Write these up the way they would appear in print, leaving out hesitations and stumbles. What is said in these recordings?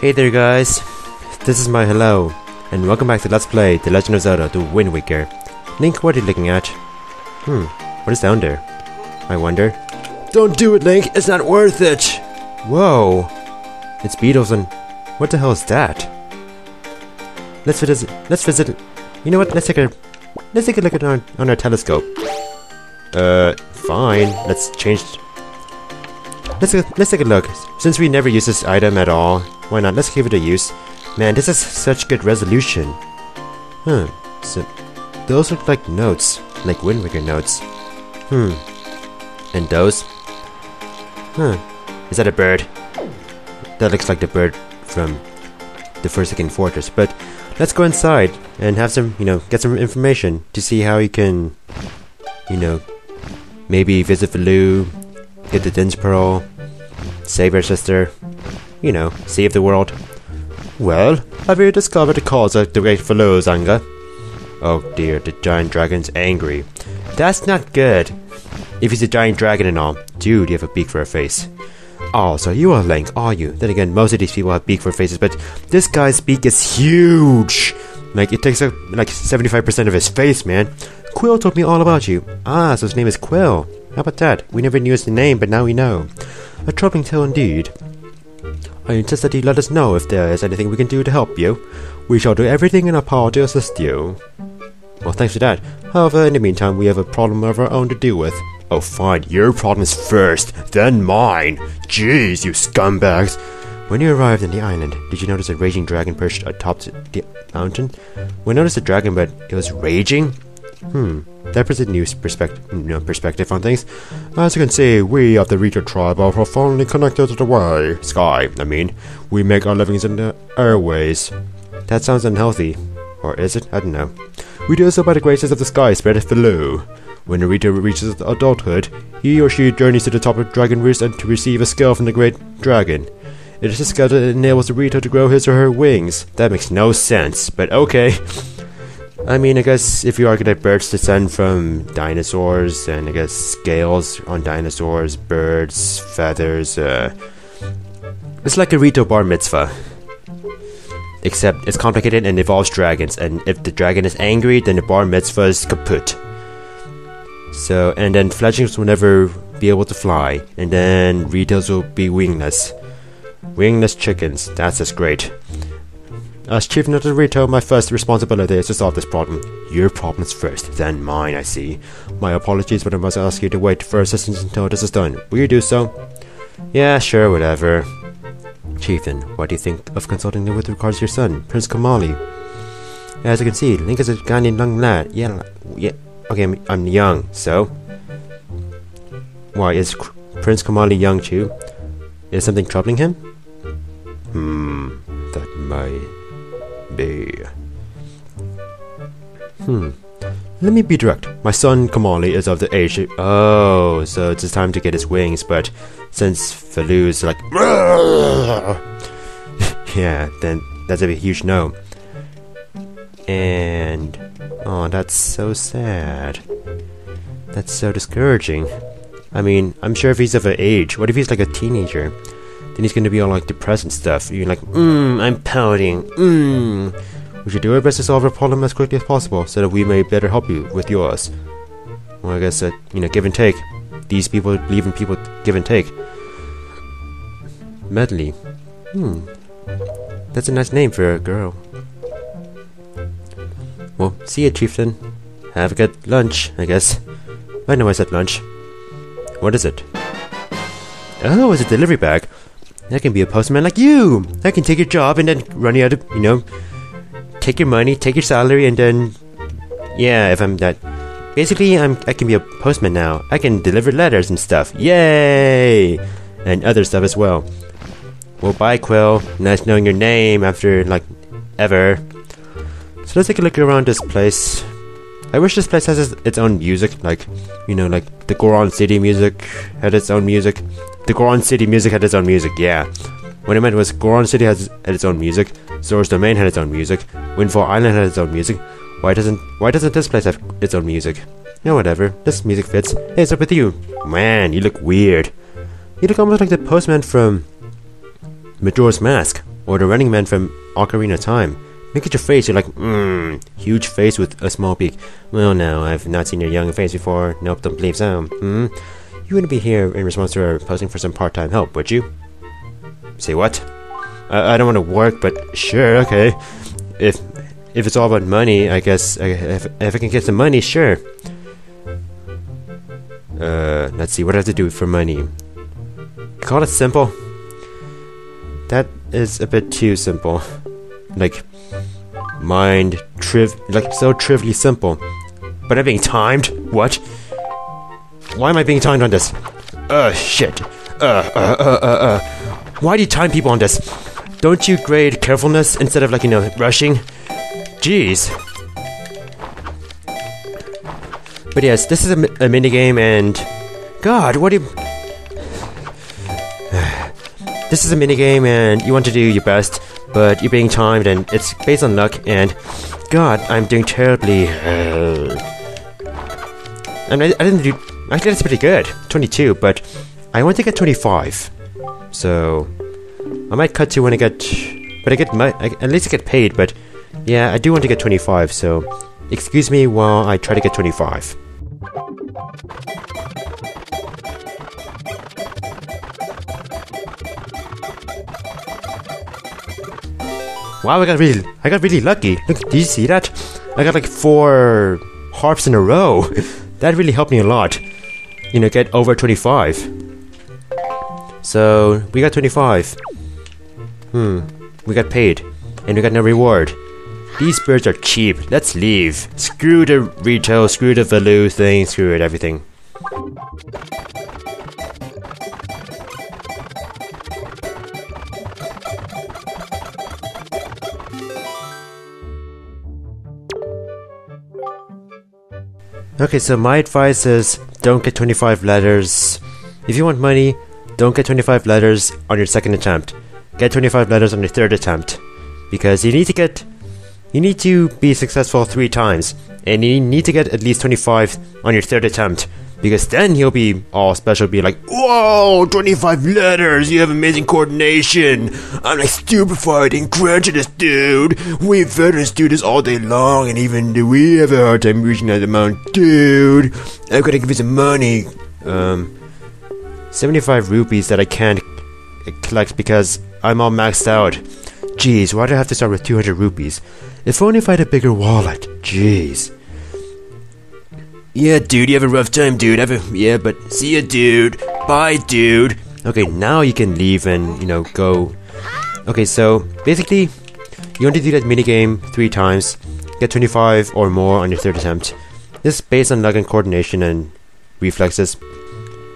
Hey there guys, this is my hello, and welcome back to Let's Play The Legend of Zelda, The Wind Waker. Link, what are you looking at? What is down there? I wonder. Don't do it, Link, it's not worth it! Whoa, it's beetles and... what the hell is that? Let's visit, you know what, let's take a look at on our telescope. Fine, let's take a look. Since we never use this item at all, why not? Let's give it a use. Man, this is such good resolution. So those look like notes, like Wind Waker notes. And those? Is that a bird? That looks like the bird from the Forsaken Fortress. But let's go inside and have some, get some information to see how you can, maybe visit Valoo, get the Dinge Pearl, save our sister, save the world. Well, have you discovered the cause of the great Valoo's anger? Oh dear, the giant dragon's angry. That's not good. If he's a giant dragon and all, dude, you have a beak for a face. Oh, so you are Link, are you? Then again, most of these people have beak for faces, but this guy's beak is huge! Like, it takes up, like, 75% of his face, man. Quill told me all about you. Ah, so his name is Quill. How about that? We never knew his name, but now we know. A troubling tale indeed. I insist that you let us know if there is anything we can do to help you. We shall do everything in our power to assist you. Well, thanks for that. However, in the meantime, we have a problem of our own to deal with. Oh, fine. Your problem is first, then mine. Jeez, you scumbags. When you arrived on the island, did you notice a raging dragon perched atop the mountain? We noticed a dragon, but it was raging? That puts a new perspective on things. As you can see, we of the Rito tribe are profoundly connected to the sky. We make our livings in the airways. That sounds unhealthy. Or is it? I don't know. We do so by the graces of the Sky Spirit Valoo. When a Rito reaches adulthood, he or she journeys to the top of Dragon Roost and to receive a skill from the Great Dragon. It is a skill that enables the Rito to grow his or her wings. That makes no sense, but okay. I guess if you argue that birds descend from dinosaurs, and I guess scales on dinosaurs, birds, feathers, it's like a Rito bar mitzvah. Except it's complicated and involves dragons, and if the dragon is angry, then the bar mitzvah is kaput. So, and then fledglings will never be able to fly, and then Ritos will be wingless. Wingless chickens, that's just great. As chieftain of the Rito, my first responsibility is to solve this problem. Your problem's first, then mine, I see. My apologies, but I must ask you to wait for assistance until this is done. Will you do so? Yeah, sure, whatever. Chieftain, what do you think of consulting with regards to your son, Prince Kamali? As you can see, Link is a guy named young lad. Yeah. Okay, I'm young, so? Why, is Prince Kamali young too? Is something troubling him? That might be. Let me be direct. My son Kamali is of the age. Oh, so it's time to get his wings, but since Valoo's like. Yeah, then that's a huge no. And. Oh, that's so sad. That's so discouraging. I'm sure if he's of an age, what if he's like a teenager? Then he's gonna be all like depressed and stuff. You're like, I'm pouting. We should do our best to solve our problem as quickly as possible, so that we may better help you with yours. Well, I guess that, give and take. These people believe in people give and take. Medley. That's a nice name for a girl. Well, see you, chieftain. Have a good lunch, I guess. I know I said lunch. What is it? Oh, it's a delivery bag. I can be a postman like you. I can take your job and then run you out of, take your money, take your salary, and then... Yeah, if I'm that... Basically, I can be a postman now. I can deliver letters and stuff. Yay! And other stuff as well. Well, bye, Quill. Nice knowing your name after, ever. So let's take a look around this place. I wish this place has its own music, like the Goron City music had its own music. The Goron City music had its own music, yeah. What I meant was Goron City had its own music, Zora's Domain had its own music, Windfall Island had its own music. Why doesn't this place have its own music? No, whatever. This music fits. Hey, what's up with you? Man, you look weird. You look almost like the postman from Majora's Mask. or the Running Man from Ocarina of Time. Look at your face, you're like, huge face with a small beak. Well, no, I've not seen your young face before. Nope, don't believe so. You wouldn't be here in response to her posting for some part-time help, would you? Say what? I don't want to work, but sure, okay. If it's all about money, I guess, if I can get some money, sure. Let's see, what do I have to do for money? Call it simple? That is a bit too simple. Like, so trivially simple. But I'm being timed? What? Why am I being timed on this? Shit. Why do you time people on this? Don't you grade carefulness instead of, like, you know, rushing? Jeez. But yes, this is a minigame, and... God, what do you... This is a minigame, and you want to do your best, but you're being timed, and it's based on luck, and... God, I'm doing terribly... And I didn't do... Actually, that's pretty good. 22, but... I want to get 25. So... I might cut to when I get... But at least I get paid, but... Yeah, I do want to get 25, so... Excuse me while I try to get 25. Wow, I got really lucky. Look, did you see that? I got like 4 harps in a row. That really helped me a lot. You know, get over 25. So, we got 25. We got paid. And we got no reward. These birds are cheap. Let's leave. Screw the Rito, screw the Valoo thing, screw it, everything. Okay, so my advice is don't get 25 letters. If you want money, don't get 25 letters on your second attempt. Get 25 letters on your third attempt. Because you need to be successful 3 times. And you need to get at least 25 on your third attempt. Because then he'll be all special, be like, whoa, 25 letters, you have amazing coordination. I'm like stupefied, incredulous, dude. We've veterans do this all day long, and even we have a hard time reaching that amount, dude. I've got to give you some money. 75 rupees that I can't collect because I'm all maxed out. Jeez, why do I have to start with 200 rupees? If only if I had a bigger wallet. Jeez. Yeah, dude, you have a rough time, dude. Yeah, but see ya, dude. Bye, dude. Okay, now you can leave and, you know, go. Okay, so, basically, you want to do that minigame 3 times. Get 25 or more on your third attempt. This is based on luck and coordination and reflexes.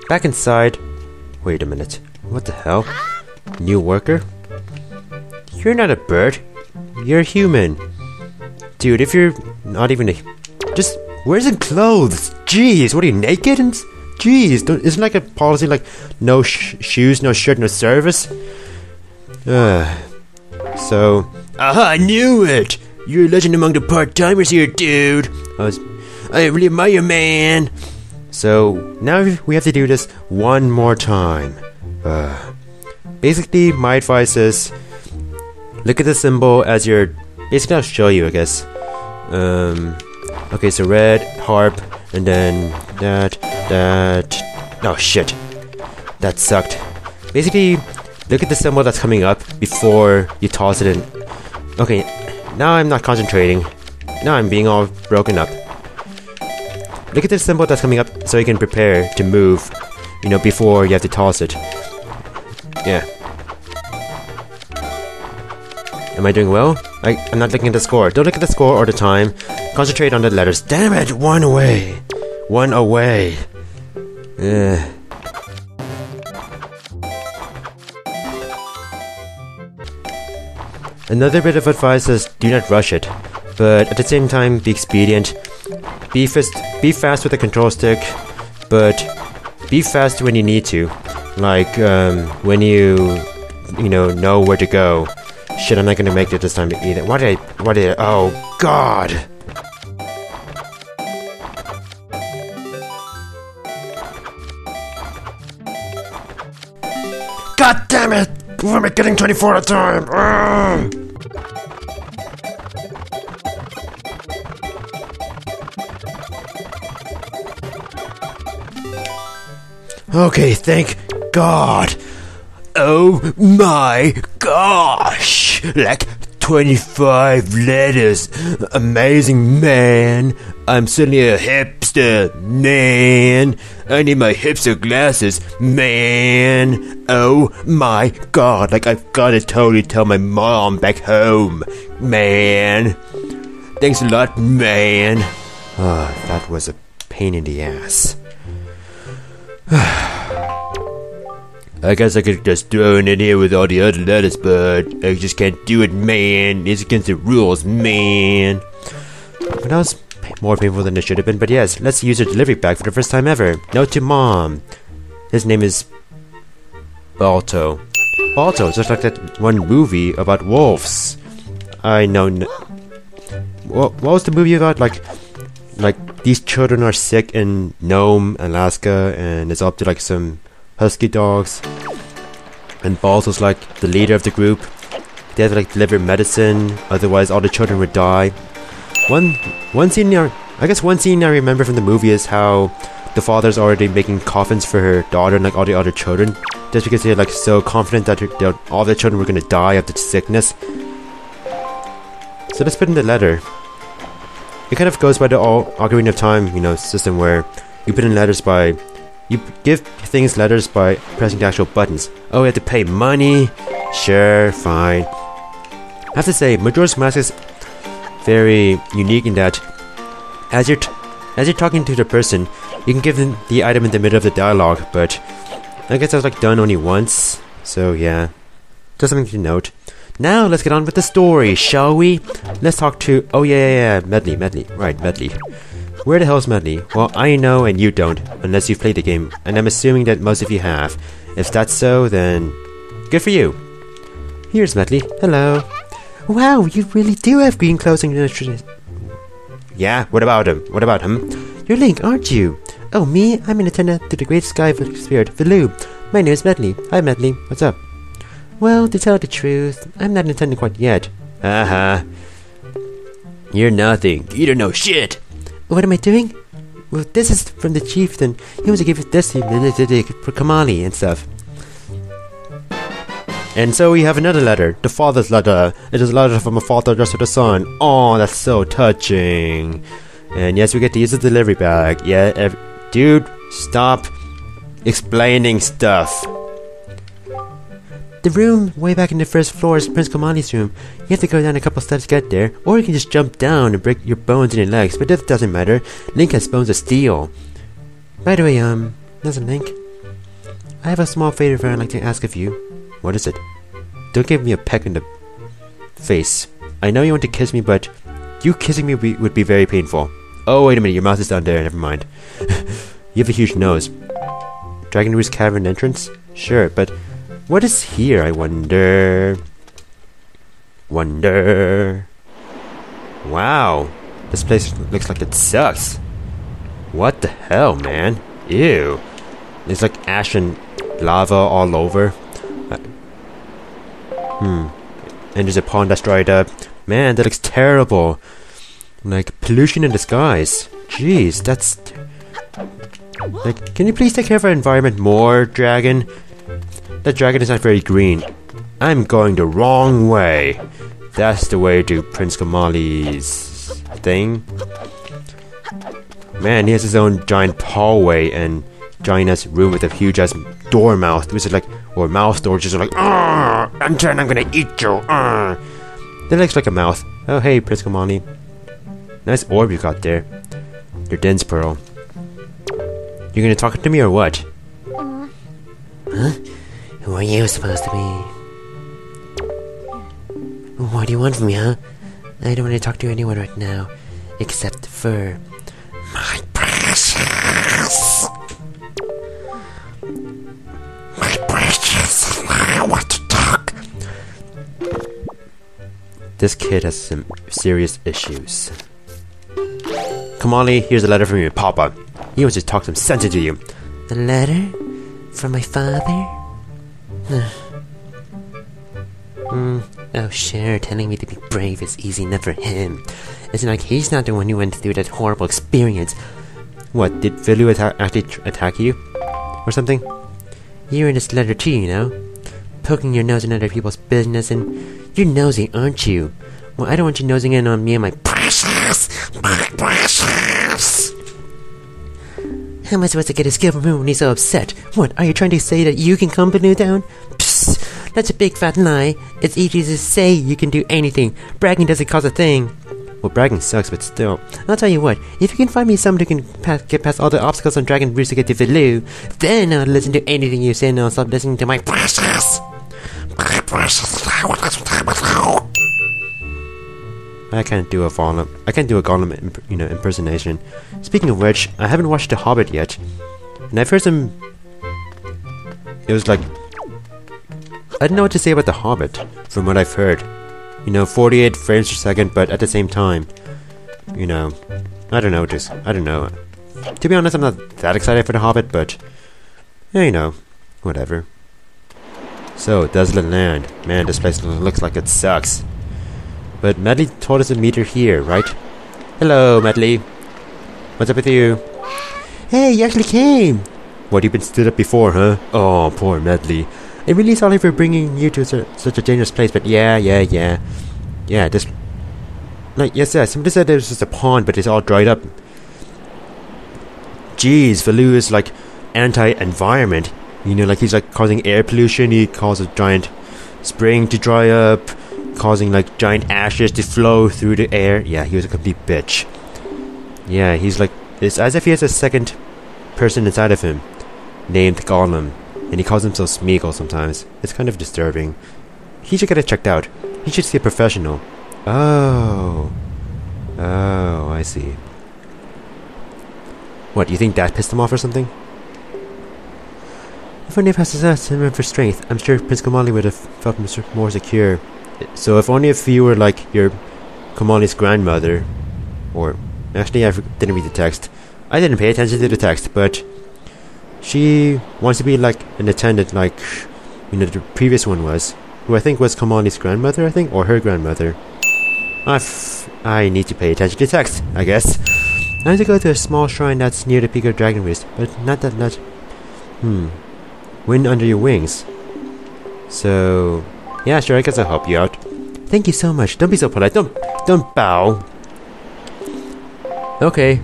Back inside. Wait a minute. What the hell? New worker? You're not a bird. You're a human. Dude, if you're not even a... Just... wear some clothes. Jeez, what are you, naked? And jeez, isn't like a policy like no shoes, no shirt, no service? So, aha, I knew it. You're a legend among the part-timers here, dude. I really admire you, man. So now we have to do this one more time. Basically, my advice is look at the symbol as your. Basically, I'll show you, I guess. Okay, so red, harp, and then that. Oh shit. That sucked. Basically, look at the symbol that's coming up before you toss it in. Okay, now I'm not concentrating. Now I'm being all broken up. Look at the symbol that's coming up so you can prepare to move, you know, before you have to toss it. Yeah. Am I doing well? I'm not looking at the score. Don't look at the score or the time. Concentrate on the letters. Damn it! One away! One away! Another bit of advice is do not rush it. But at the same time, be expedient. Be fast with the control stick. But be fast when you need to. Like, when you know where to go. Shit, I'm not gonna make it this time either. Why did I, oh god! God damn it! Why am I getting 24 at a time? Okay, thank God. Oh my gosh! Like 25 letters. Amazing, man. I'm suddenly a hipster, man. I need my hipster glasses, man. Oh my God. Like I've gotta totally tell my mom back home, man. Thanks a lot, man. That was a pain in the ass. I guess I could just throw it in here with all the other letters, but I just can't do it, man. It's against the rules, man. But that was more painful than it should have been, but yes, let's use our delivery bag for the first time ever. Note to Mom. His name is Balto. Balto, just like that one movie about wolves. I know. What was the movie about? Like these children are sick in Nome, Alaska, and it's up to like some husky dogs, and Balto's like the leader of the group. They have to like deliver medicine, otherwise all the children would die. One scene I remember from the movie is how the father's already making coffins for her daughter and like all the other children, just because they're like so confident that all the children were gonna die of the sickness. So let's put in the letter. It kind of goes by the Ocarina of Time, system where you put in letters by. You give things letters by pressing the actual buttons. Oh, we have to pay money? Sure, fine. I have to say, Majora's Mask is very unique in that as you're talking to the person, you can give them the item in the middle of the dialogue, but I guess that was like done only once. So yeah, just something to note. Now let's get on with the story, shall we? Let's talk to... Oh yeah, Medley. Right, Medley. Where the hell's Medley? Well, I know and you don't, unless you've played the game, and I'm assuming that most of you have. If that's so, then good for you. Here's Medley. Hello. Wow, you really do have green clothes and... Yeah, what about him? You're Link, aren't you? Oh, me? I'm an attendant to the great Sky Spirit Valoo. My name is Medley. Hi, Medley. What's up? Well, to tell the truth, I'm not an attendant quite yet. You're nothing. You don't know shit. What am I doing? Well, this is from the chieftain. He wants to give this for Kamali and stuff. And so we have another letter. The father's letter. It is a letter from a father addressed to the son. Oh, that's so touching. And yes, we get to use the delivery bag. Yeah, dude, stop explaining stuff. The room way back in the first floor is Prince Kamali's room. You have to go down a couple steps to get there, or you can just jump down and break your bones in your legs, but that doesn't matter. Link has bones of steel. By the way, listen, Link. I have a small favor I'd like to ask of you. What is it? Don't give me a peck in the face. I know you want to kiss me, but you kissing me would be very painful. Oh, wait a minute, your mouth is down there, never mind. You have a huge nose. Dragon Roost Cavern entrance? Sure, but... what is here, I wonder? Wow. This place looks like it sucks. What the hell, man? Ew. There's like ash and lava all over. And there's a pond that's dried up. Man, that looks terrible. Like, pollution in the skies. Jeez, that's... like, can you please take care of our environment more, dragon? That dragon is not very green. I'm going the wrong way. That's the way to Prince Kamali's thing. Man, he has his own giant hallway and giant-ass room with a huge-ass door mouth, which is like, or mouse door, just like, and then I'm gonna eat you. That looks like a mouth. Oh, hey, Prince Kamali. Nice orb you got there. Your dense pearl. You're gonna talk to me or what? Huh? Who are you supposed to be? What do you want from me, huh? I don't want to talk to anyone right now, except for my precious. My precious, I want to talk. This kid has some serious issues. Kamali, here's a letter from your papa. He wants to talk some sense into you. A letter? From my father? Oh sure, telling me to be brave is easy enough for him. It's like he's not the one who went through that horrible experience. What, did Valoo actually attack you? Or something? You're in this letter too, you know? Poking your nose in other people's business, and you're nosy, aren't you? Well, I don't want you nosing in on me and my precious! My precious! How am I supposed to get his skill from him when he's so upset? What, are you trying to say that you can calm Valoo down? Psst! That's a big fat lie. It's easy to say you can do anything. Bragging doesn't cause a thing. Well, bragging sucks, but still. I'll tell you what, if you can find me someone who can get past all the obstacles on Dragon Roost to get to Valoo, then I'll listen to anything you say and I'll stop listening to my precious! My precious! I can't do a Gollum, impersonation. Speaking of which, I haven't watched The Hobbit yet, and I've heard some. It was like I don't know what to say about The Hobbit, from what I've heard. 48 frames per second, but at the same time, I don't know. I don't know. To be honest, I'm not that excited for The Hobbit, but whatever. So, Desolate Land. Man, this place looks like it sucks. But Medley told us to meet her here, right? Hello, Medley. What's up with you? Hey, you actually came! What, you've been stood up before, huh? Oh, poor Medley. I'm really sorry for bringing you to such a dangerous place, but yeah, this... Yes, somebody said there was just a pond, but it's all dried up. Jeez, Valoo is like anti-environment. Like he's like causing air pollution, he causes giant spring to dry up, causing like giant ashes to flow through the air. Yeah, he was a complete bitch. Yeah, he's like... It's as if he has a second person inside of him, named Gollum. And he calls himself Smeagol sometimes. It's kind of disturbing. He should get it checked out. He should see a professional. Oh, I see. What, you think that pissed him off or something? If only if I possessed him for strength, I'm sure Prince Kamali would have felt more secure. So if only if you were like your Kamali's grandmother, or... Actually, I didn't read the text. I didn't pay attention to the text, but... She wants to be like an attendant like, the previous one was. Who I think was Kamali's grandmother, or her grandmother. I need to pay attention to text, I guess. I need to go to a small shrine that's near the peak of Dragon Roost, but not that much. Wind under your wings. So, yeah, sure, I guess I'll help you out. Thank you so much. Don't be so polite. Don't bow. Okay.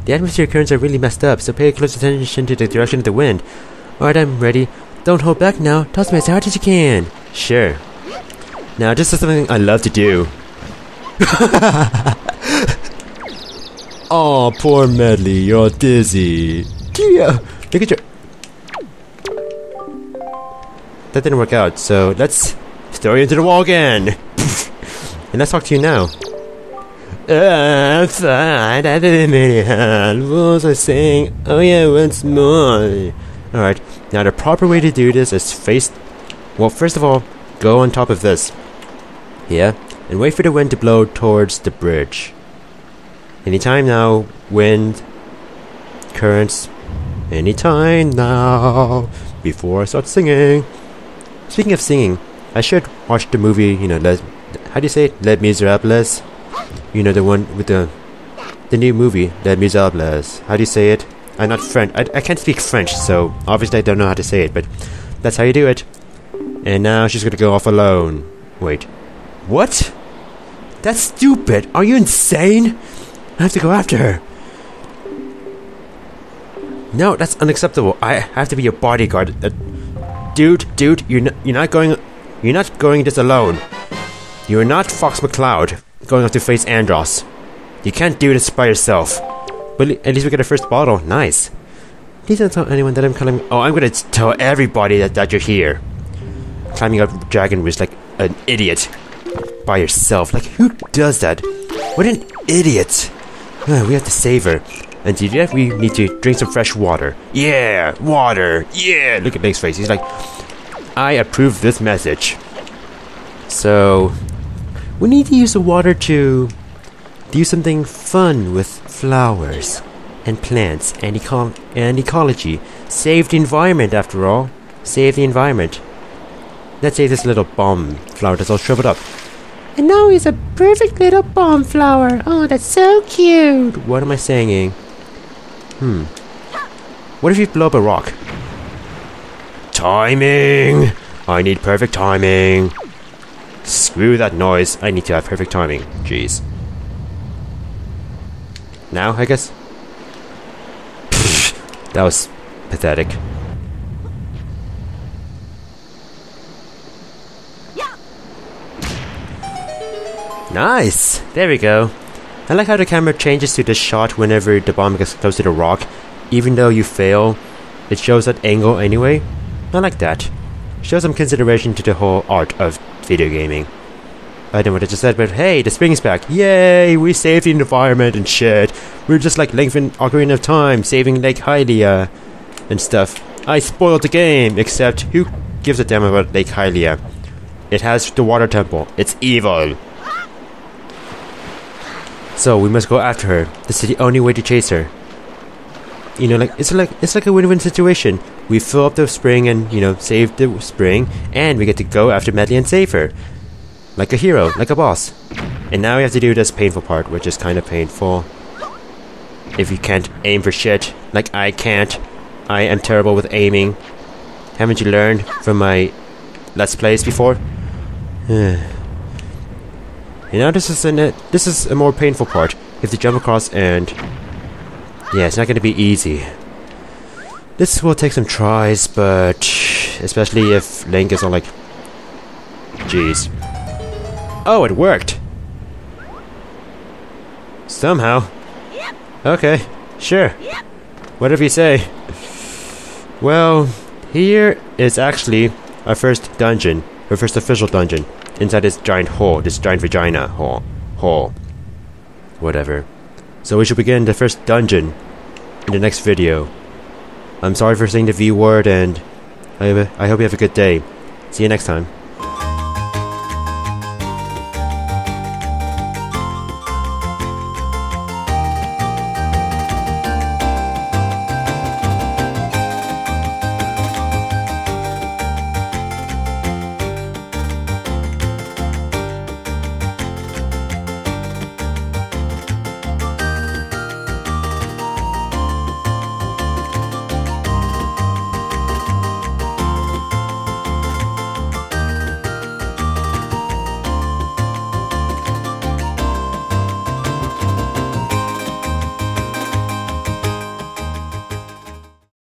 The atmosphere currents are really messed up, so pay close attention to the direction of the wind. Alright, I'm ready. Don't hold back now. Toss me as hard as you can. Sure. Now, this is something I love to do. Oh, poor Medley, you're dizzy. Yeah. Look at your... That didn't work out, so let's throw you into the wall again. And let's talk to you now. I'm fine, I didn't mean it. What was I saying? Oh yeah, once more. Alright, now the proper way to do this is face... Well, first of all, go on top of this. Yeah? And wait for the wind to blow towards the bridge. Anytime now, wind, currents, anytime now, before I start singing. Speaking of singing, I should watch the movie, how do you say it? Les Miserables? The one with the new movie, Les Miserables. How do you say it? I'm not French. I can't speak French, so obviously I don't know how to say it, but that's how you do it. And now she's gonna go off alone. Wait. What? That's stupid. Are you insane? I have to go after her. No, that's unacceptable. I have to be your bodyguard. Dude, you're not going this alone. You're not Fox McCloud going up to face Andros. You can't do this by yourself. But at least we get a first bottle. Nice. Please don't tell anyone that I'm climbing. Oh, I'm gonna tell everybody that you're here. Climbing up Dragon Roost like an idiot. By yourself. Like, who does that? What an idiot. We have to save her. And to do that, we need to drink some fresh water. Yeah, water. Yeah. Look at Blake's face. He's like, I approve this message. So, we need to use the water to do something fun with flowers and plants and ecology. Save the environment, after all. Save the environment. Let's save this little bomb flower that's all shriveled up. And now he's a perfect little bomb flower. Oh, that's so cute. What am I saying? What if you blow up a rock? Timing! I need perfect timing. Screw that noise. I need to have perfect timing. Jeez. Now, I guess? That was pathetic. Nice! There we go. I like how the camera changes to this shot whenever the bomb gets close to the rock. Even though you fail, it shows that angle anyway. I like that. Shows some consideration to the whole art of video gaming. I don't know what I just said, but hey, the spring is back. Yay! We saved the environment and shit. We're just like Link from Ocarina of Time, saving Lake Hylia and stuff. I spoiled the game, except who gives a damn about Lake Hylia? It has the water temple. It's evil. So we must go after her. This is the only way to chase her. You know, it's like a win-win situation. We fill up the spring and, you know, save the spring, and we get to go after Medley and save her. Like a hero, like a boss. And now we have to do this painful part, which is kind of painful. If you can't aim for shit, like I can't. I am terrible with aiming. Haven't you learned from my Let's Plays before? You know, this is a more painful part. You have to jump across and... yeah, it's not going to be easy. This will take some tries, but... especially if Link is all like... jeez. Oh, it worked! Somehow. Okay, sure. Whatever you say. Well, here is actually our first dungeon. Our first official dungeon. Inside this giant hole. This giant vagina hole. Whatever. So we should begin the first dungeon in the next video. I'm sorry for saying the V word, and I hope you have a good day. See you next time.